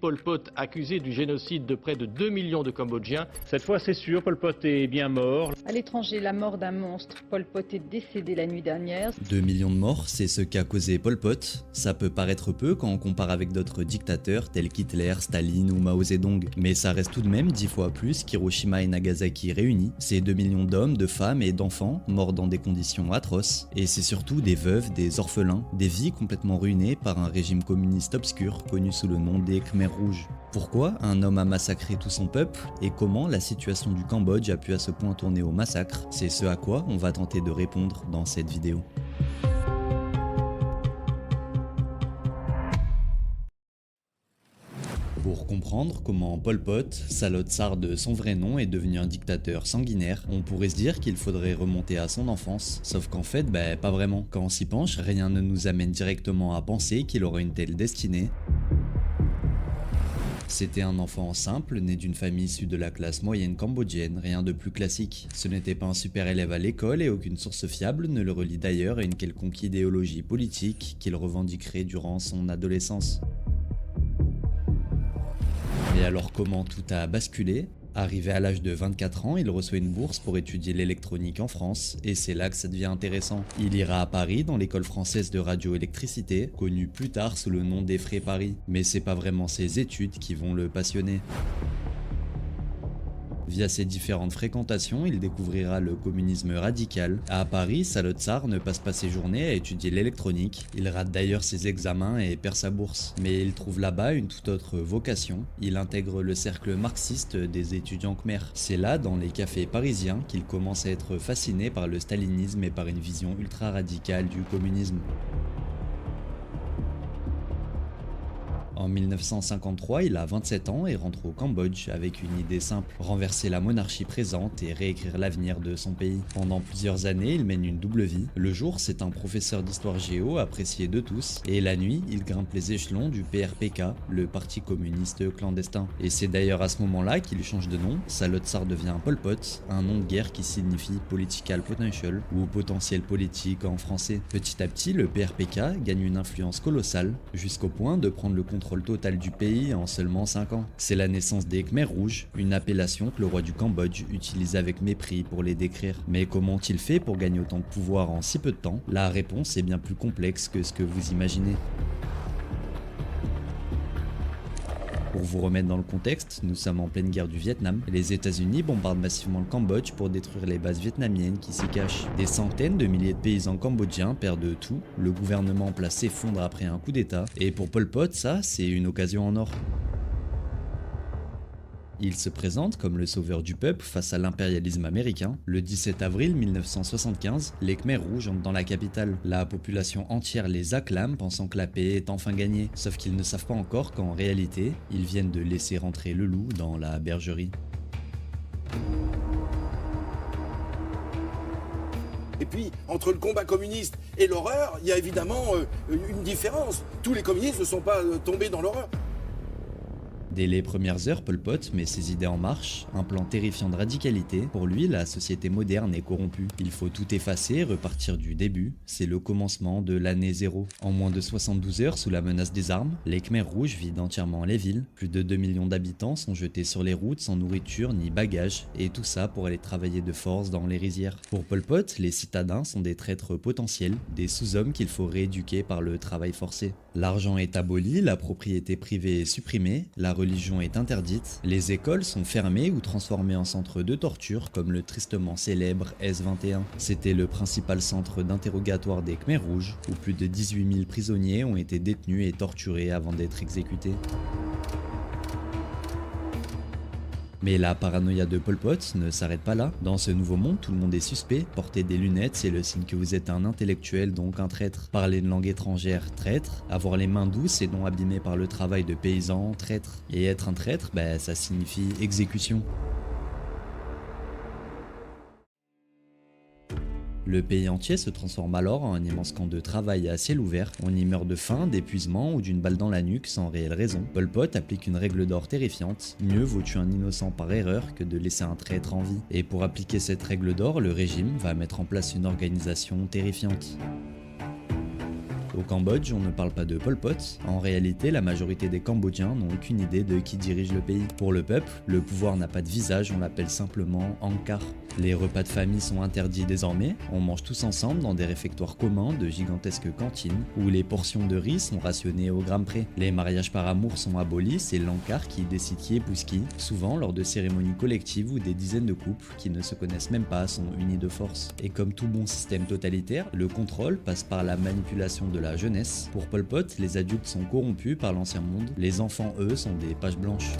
Pol Pot accusé du génocide de près de 2 millions de Cambodgiens. Cette fois, c'est sûr, Pol Pot est bien mort. À l'étranger, la mort d'un monstre. Pol Pot est décédé la nuit dernière. 2 millions de morts, c'est ce qu'a causé Pol Pot. Ça peut paraître peu quand on compare avec d'autres dictateurs tels qu'Hitler, Staline ou Mao Zedong, mais ça reste tout de même 10 fois plus qu'Hiroshima et Nagasaki réunis. C'est 2 millions d'hommes, de femmes et d'enfants morts dans des conditions atroces. Et c'est surtout des veuves, des orphelins, des vies complètement ruinées par un régime communiste obscur connu sous le nom des Khmers rouges. Pourquoi un homme a massacré tout son peuple et comment la situation du Cambodge a pu à ce point tourner au massacre? C'est ce à quoi on va tenter de répondre dans cette vidéo. Pour comprendre comment Pol Pot, Salo Tsar de son vrai nom, est devenu un dictateur sanguinaire, on pourrait se dire qu'il faudrait remonter à son enfance, sauf qu'en fait, pas vraiment. Quand on s'y penche, rien ne nous amène directement à penser qu'il aurait une telle destinée. C'était un enfant simple, né d'une famille issue de la classe moyenne cambodgienne, rien de plus classique. Ce n'était pas un super élève à l'école et aucune source fiable ne le relie d'ailleurs à une quelconque idéologie politique qu'il revendiquerait durant son adolescence. Mais alors comment tout a basculé ? Arrivé à l'âge de 24 ans, il reçoit une bourse pour étudier l'électronique en France, et c'est là que ça devient intéressant. Il ira à Paris dans l'école française de radioélectricité, connue plus tard sous le nom d'EFRE Paris. Mais c'est pas vraiment ses études qui vont le passionner. Via ses différentes fréquentations, il découvrira le communisme radical. À Paris, Salo Tsar ne passe pas ses journées à étudier l'électronique. Il rate d'ailleurs ses examens et perd sa bourse. Mais il trouve là-bas une toute autre vocation. Il intègre le cercle marxiste des étudiants khmers. C'est là, dans les cafés parisiens, qu'il commence à être fasciné par le stalinisme et par une vision ultra radicale du communisme. En 1953, il a 27 ans et rentre au Cambodge avec une idée simple, renverser la monarchie présente et réécrire l'avenir de son pays. Pendant plusieurs années, il mène une double vie. Le jour, c'est un professeur d'histoire géo apprécié de tous, et la nuit, il grimpe les échelons du PRPK, le parti communiste clandestin. Et c'est d'ailleurs à ce moment-là qu'il change de nom. Salo Tsar devient Pol Pot, un nom de guerre qui signifie Political Potential, ou potentiel politique en français. Petit à petit, le PRPK gagne une influence colossale, jusqu'au point de prendre le contrôle total du pays en seulement 5 ans. C'est la naissance des Khmers rouges, une appellation que le roi du Cambodge utilise avec mépris pour les décrire. Mais comment ont-ils fait pour gagner autant de pouvoir en si peu de temps? La réponse est bien plus complexe que ce que vous imaginez. Pour vous remettre dans le contexte, nous sommes en pleine guerre du Vietnam. Les États-Unis bombardent massivement le Cambodge pour détruire les bases vietnamiennes qui s'y cachent. Des centaines de milliers de paysans cambodgiens perdent tout, le gouvernement en place s'effondre après un coup d'état, et pour Pol Pot, ça, c'est une occasion en or. Il se présente comme le sauveur du peuple face à l'impérialisme américain. Le 17 avril 1975, les Khmers rouges entrent dans la capitale. La population entière les acclame pensant que la paix est enfin gagnée. Sauf qu'ils ne savent pas encore qu'en réalité, ils viennent de laisser rentrer le loup dans la bergerie. Et puis, entre le combat communiste et l'horreur, il y a évidemment une différence. Tous les communistes ne sont pas tombés dans l'horreur. Dès les premières heures, Pol Pot met ses idées en marche, un plan terrifiant de radicalité. Pour lui, la société moderne est corrompue. Il faut tout effacer et repartir du début. C'est le commencement de l'année zéro. En moins de 72 heures, sous la menace des armes, les Khmers rouges vident entièrement les villes. Plus de 2 millions d'habitants sont jetés sur les routes sans nourriture ni bagages, et tout ça pour aller travailler de force dans les rizières. Pour Pol Pot, les citadins sont des traîtres potentiels, des sous-hommes qu'il faut rééduquer par le travail forcé. L'argent est aboli, la propriété privée est supprimée, la religion est interdite, les écoles sont fermées ou transformées en centres de torture comme le tristement célèbre S21. C'était le principal centre d'interrogatoire des Khmers rouges où plus de 18 000 prisonniers ont été détenus et torturés avant d'être exécutés. Mais la paranoïa de Pol Pot ne s'arrête pas là. Dans ce nouveau monde, tout le monde est suspect. Porter des lunettes, c'est le signe que vous êtes un intellectuel, donc un traître. Parler une langue étrangère, traître. Avoir les mains douces et non abîmées par le travail de paysan, traître. Et être un traître, ça signifie exécution. Le pays entier se transforme alors en un immense camp de travail à ciel ouvert. On y meurt de faim, d'épuisement ou d'une balle dans la nuque sans réelle raison. Pol Pot applique une règle d'or terrifiante. Mieux vaut tuer un innocent par erreur que de laisser un traître en vie. Et pour appliquer cette règle d'or, le régime va mettre en place une organisation terrifiante. Au Cambodge, on ne parle pas de Pol Pot. En réalité, la majorité des Cambodgiens n'ont aucune idée de qui dirige le pays. Pour le peuple, le pouvoir n'a pas de visage, on l'appelle simplement Angkar. Les repas de famille sont interdits désormais, on mange tous ensemble dans des réfectoires communs de gigantesques cantines où les portions de riz sont rationnées au gramme près. Les mariages par amour sont abolis, c'est l'Angkar qui décide qui épouse qui, souvent lors de cérémonies collectives où des dizaines de couples qui ne se connaissent même pas sont unis de force. Et comme tout bon système totalitaire, le contrôle passe par la manipulation de la jeunesse. Pour Pol Pot, les adultes sont corrompus par l'ancien monde, les enfants eux sont des pages blanches.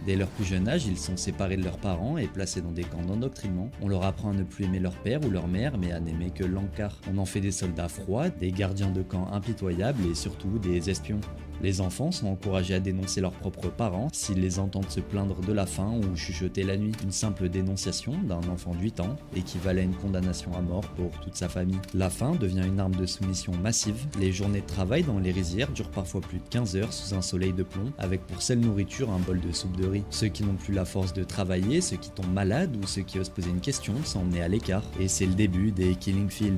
Dès leur plus jeune âge, ils sont séparés de leurs parents et placés dans des camps d'endoctrinement. On leur apprend à ne plus aimer leur père ou leur mère, mais à n'aimer que l'Angkar. On en fait des soldats froids, des gardiens de camps impitoyables et surtout des espions. Les enfants sont encouragés à dénoncer leurs propres parents s'ils les entendent se plaindre de la faim ou chuchoter la nuit. Une simple dénonciation d'un enfant de 8 ans équivalent à une condamnation à mort pour toute sa famille. La faim devient une arme de soumission massive. Les journées de travail dans les rizières durent parfois plus de 15 heures sous un soleil de plomb, avec pour seule nourriture un bol de soupe de riz. Ceux qui n'ont plus la force de travailler, ceux qui tombent malades ou ceux qui osent poser une question sont emmenés à l'écart. Et c'est le début des Killing Fields.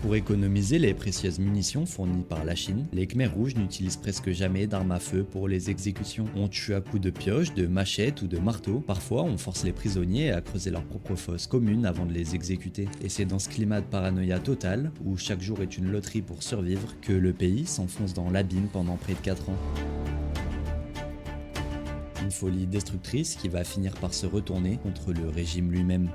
Pour économiser les précieuses munitions fournies par la Chine, les Khmers rouges n'utilisent presque jamais d'armes à feu pour les exécutions. On tue à coups de pioche, de machette ou de marteau. Parfois, on force les prisonniers à creuser leur propre fosse commune avant de les exécuter. Et c'est dans ce climat de paranoïa totale, où chaque jour est une loterie pour survivre, que le pays s'enfonce dans l'abîme pendant près de 4 ans. Une folie destructrice qui va finir par se retourner contre le régime lui-même.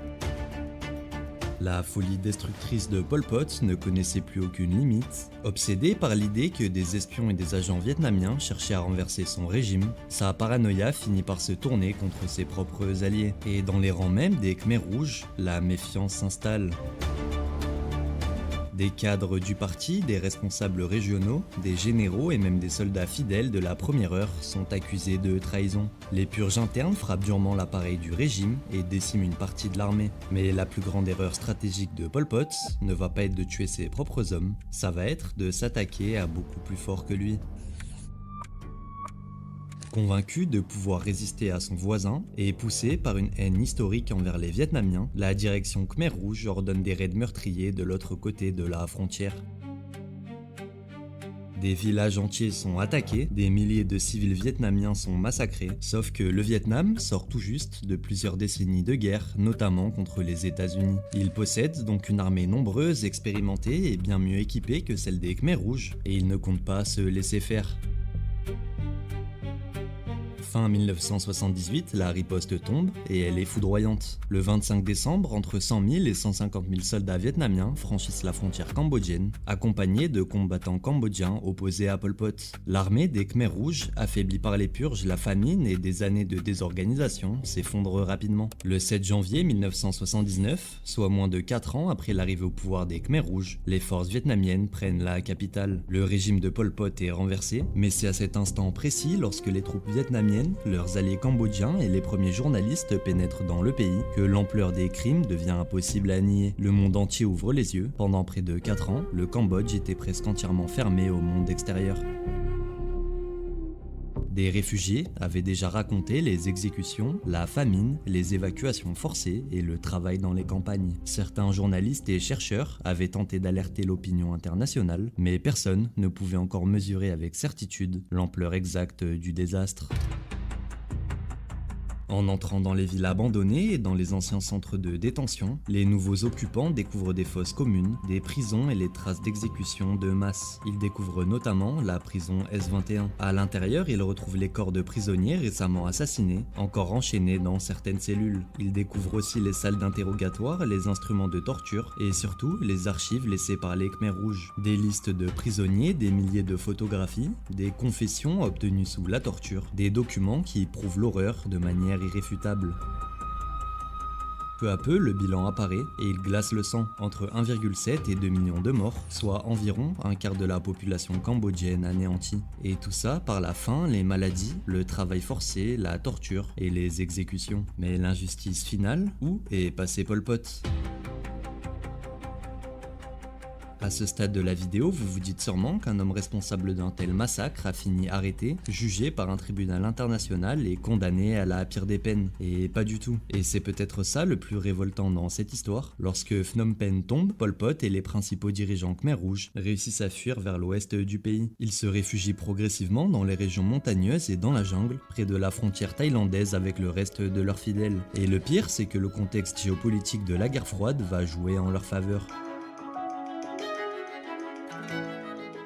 La folie destructrice de Pol Pot ne connaissait plus aucune limite. Obsédé par l'idée que des espions et des agents vietnamiens cherchaient à renverser son régime, sa paranoïa finit par se tourner contre ses propres alliés. Et dans les rangs même des Khmers rouges, la méfiance s'installe. Des cadres du parti, des responsables régionaux, des généraux et même des soldats fidèles de la première heure sont accusés de trahison. Les purges internes frappent durement l'appareil du régime et déciment une partie de l'armée. Mais la plus grande erreur stratégique de Pol Pot ne va pas être de tuer ses propres hommes, ça va être de s'attaquer à beaucoup plus fort que lui. Convaincu de pouvoir résister à son voisin et poussé par une haine historique envers les Vietnamiens, la direction Khmer Rouge ordonne des raids meurtriers de l'autre côté de la frontière. Des villages entiers sont attaqués, des milliers de civils vietnamiens sont massacrés, sauf que le Vietnam sort tout juste de plusieurs décennies de guerre, notamment contre les États-Unis. Il possède donc une armée nombreuse, expérimentée et bien mieux équipée que celle des Khmer Rouges, et il ne compte pas se laisser faire. Fin 1978, la riposte tombe et elle est foudroyante. Le 25 décembre, entre 100 000 et 150 000 soldats vietnamiens franchissent la frontière cambodgienne, accompagnés de combattants cambodgiens opposés à Pol Pot. L'armée des Khmers rouges, affaiblie par les purges, la famine et des années de désorganisation, s'effondre rapidement. Le 7 janvier 1979, soit moins de 4 ans après l'arrivée au pouvoir des Khmers rouges, les forces vietnamiennes prennent la capitale. Le régime de Pol Pot est renversé, mais c'est à cet instant précis, lorsque les troupes vietnamiennes, leurs alliés cambodgiens et les premiers journalistes pénètrent dans le pays, que l'ampleur des crimes devient impossible à nier. Le monde entier ouvre les yeux. Pendant près de 4 ans, le Cambodge était presque entièrement fermé au monde extérieur. Des réfugiés avaient déjà raconté les exécutions, la famine, les évacuations forcées et le travail dans les campagnes. Certains journalistes et chercheurs avaient tenté d'alerter l'opinion internationale, mais personne ne pouvait encore mesurer avec certitude l'ampleur exacte du désastre. En entrant dans les villes abandonnées et dans les anciens centres de détention, les nouveaux occupants découvrent des fosses communes, des prisons et les traces d'exécution de masse. Ils découvrent notamment la prison S21. À l'intérieur, ils retrouvent les corps de prisonniers récemment assassinés, encore enchaînés dans certaines cellules. Ils découvrent aussi les salles d'interrogatoire, les instruments de torture et surtout les archives laissées par les Khmers rouges. Des listes de prisonniers, des milliers de photographies, des confessions obtenues sous la torture, des documents qui prouvent l'horreur de manière irréfutable. Peu à peu, le bilan apparaît et il glace le sang. Entre 1,7 et 2 millions de morts, soit environ un quart de la population cambodgienne anéantie. Et tout ça par la faim, les maladies, le travail forcé, la torture et les exécutions. Mais l'injustice finale, où est passé Pol Pot ? À ce stade de la vidéo, vous vous dites sûrement qu'un homme responsable d'un tel massacre a fini arrêté, jugé par un tribunal international et condamné à la pire des peines. Et pas du tout. Et c'est peut-être ça le plus révoltant dans cette histoire. Lorsque Phnom Penh tombe, Pol Pot et les principaux dirigeants Khmer Rouge réussissent à fuir vers l'ouest du pays. Ils se réfugient progressivement dans les régions montagneuses et dans la jungle, près de la frontière thaïlandaise avec le reste de leurs fidèles. Et le pire, c'est que le contexte géopolitique de la guerre froide va jouer en leur faveur.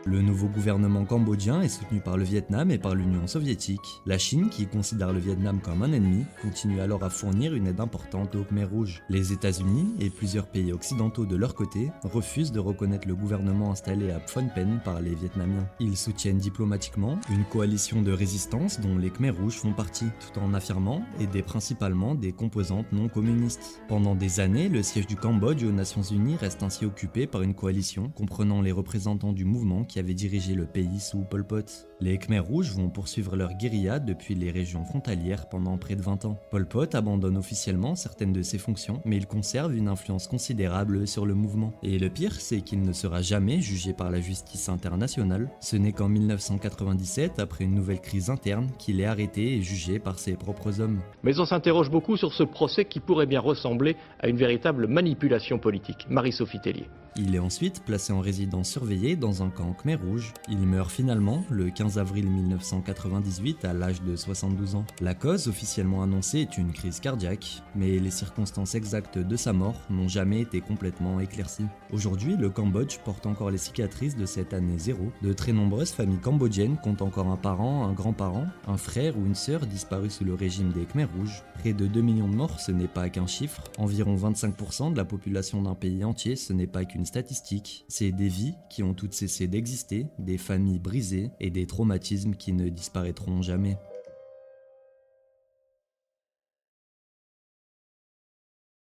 Le nouveau gouvernement cambodgien est soutenu par le Vietnam et par l'Union soviétique. La Chine, qui considère le Vietnam comme un ennemi, continue alors à fournir une aide importante aux Khmer Rouges. Les États-Unis et plusieurs pays occidentaux de leur côté refusent de reconnaître le gouvernement installé à Phnom Penh par les Vietnamiens. Ils soutiennent diplomatiquement une coalition de résistance dont les Khmer Rouges font partie, tout en affirmant aider principalement des composantes non communistes. Pendant des années, le siège du Cambodge aux Nations Unies reste ainsi occupé par une coalition comprenant les représentants du mouvement qui avait dirigé le pays sous Pol Pot. Les Khmer Rouges vont poursuivre leur guérilla depuis les régions frontalières pendant près de 20 ans. Pol Pot abandonne officiellement certaines de ses fonctions, mais il conserve une influence considérable sur le mouvement. Et le pire, c'est qu'il ne sera jamais jugé par la justice internationale. Ce n'est qu'en 1997, après une nouvelle crise interne, qu'il est arrêté et jugé par ses propres hommes. Mais on s'interroge beaucoup sur ce procès qui pourrait bien ressembler à une véritable manipulation politique. Marie-Sophie Tellier. Il est ensuite placé en résidence surveillée dans un camp Khmer Rouge. Il meurt finalement le 15 avril 1998 à l'âge de 72 ans. La cause officiellement annoncée est une crise cardiaque, mais les circonstances exactes de sa mort n'ont jamais été complètement éclaircies. Aujourd'hui, le Cambodge porte encore les cicatrices de cette année zéro. De très nombreuses familles cambodgiennes comptent encore un parent, un grand-parent, un frère ou une sœur disparus sous le régime des Khmer Rouges. Près de 2 millions de morts, ce n'est pas qu'un chiffre. Environ 25% de la population d'un pays entier, ce n'est pas qu'une statistique. C'est des vies qui ont toutes cessé d'exister, des familles brisées et des traumatismes qui ne disparaîtront jamais.